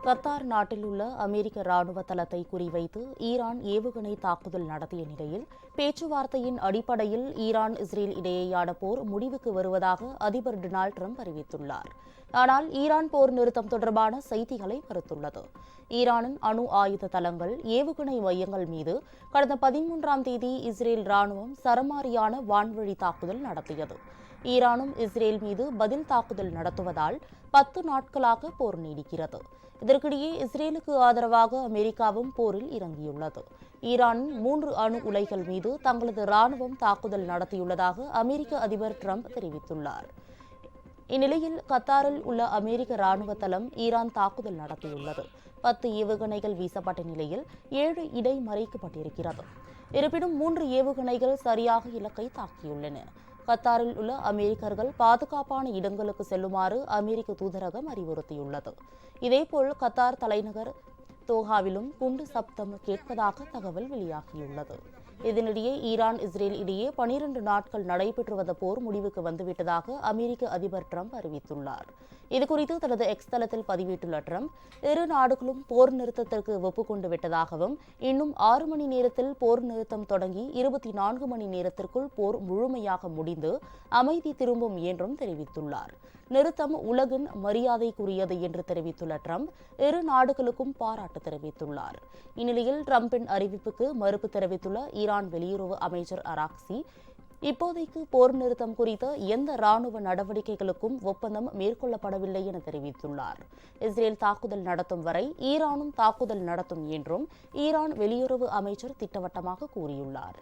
Qatar நாட்டில் உள்ள அமெரிக்க ராணுவ தளத்தை குறிவைத்து ஈரான் ஏவுகணை தாக்குதல் நடத்திய நிலையில் பேச்சுவார்த்தையின் அடிப்படையில் ஈரான் இஸ்ரேல் இடையேயான போர் முடிவுக்கு வருவதாக அதிபர் டொனால்டு டிரம்ப் அறிவித்துள்ளார். ஆனால் ஈரான் போர் நிறுத்தம் தொடர்பான செய்திகளை மறுத்துள்ளது. ஈரானின் அணு ஆயுத தளங்கள், ஏவுகணை மையங்கள் மீது கடந்த 13ஆம் தேதி இஸ்ரேல் ராணுவம் சரமாரியான வான்வழி தாக்குதல் நடத்தியது. ஈரானும் இஸ்ரேல் மீது பதில் தாக்குதல் நடத்துவதால் 10 நாட்களாக போர் நீடிக்கிறது. இதற்கிடையே இஸ்ரேலுக்கு ஆதரவாக அமெரிக்காவும் போரில் இறங்கியுள்ளது. ஈரானின் 3 அணு உலைகள் மீது தங்களது ராணுவம் தாக்குதல் நடத்தியுள்ளதாக அமெரிக்க அதிபர் டிரம்ப் தெரிவித்துள்ளார். இந்நிலையில் கத்தாரில் உள்ள அமெரிக்க ராணுவ தளம் ஈரான் தாக்குதல் நடத்தியுள்ளது. 10 ஏவுகணைகள் வீசப்பட்ட நிலையில் 7 இடைமறிக்கப்பட்டிருக்கிறது. இருப்பினும் 3 ஏவுகணைகள் சரியாக இலக்கை தாக்கியுள்ளன. கத்தாரில் உள்ள அமெரிக்கர்கள் பாதுகாப்பான இடங்களுக்கு செல்லுமாறு அமெரிக்க தூதரகம் அறிவுறுத்தியுள்ளது. இதேபோல் கத்தார் தலைநகர் தோஹாவிலும் குண்டு சப்தம் கேட்பதாக தகவல் வெளியாகியுள்ளது. இதனிடையே ஈரான் இஸ்ரேல் இடையே 12 நாட்கள் நடைபெற்று வந்த போர் முடிவுக்கு வந்துவிட்டதாக அமெரிக்க அதிபர் டிரம்ப் அறிவித்துள்ளார். இதுகுறித்து தனது எக்ஸ் தளத்தில் பதிவிட்டுள்ள டிரம்ப், இரு நாடுகளும் போர் நிறுத்தத்திற்கு ஒப்புக்கொண்டு விட்டதாகவும், இன்னும் 6 மணி நேரத்தில் போர் நிறுத்தம் தொடங்கி 24 மணி நேரத்திற்குள் போர் முழுமையாக முடிந்து அமைதி திரும்பும் என்றும் தெரிவித்துள்ளார். நிறுத்தம் உலகின் மரியாதைக்குரியது என்று தெரிவித்துள்ள டிரம்ப், இரு நாடுகளுக்கும் பாராட்டு தெரிவித்துள்ளார். இந்நிலையில் டிரம்பின் அறிவிப்புக்கு மறுப்பு தெரிவித்துள்ள ஈரான் வெளியுறவு அமைச்சர் அராக்சி, இப்போதைக்கு போர் நிறுத்தம் குறித்த எந்த ராணுவ நடவடிக்கைகளுக்கும் ஒப்பந்தம் மேற்கொள்ளப்படவில்லை என தெரிவித்துள்ளார். இஸ்ரேல் தாக்குதல் நடத்தும் வரை ஈரானும் தாக்குதல் நடத்தும் என்றும் ஈரான் வெளியுறவு அமைச்சர் திட்டவட்டமாக கூறியுள்ளார்.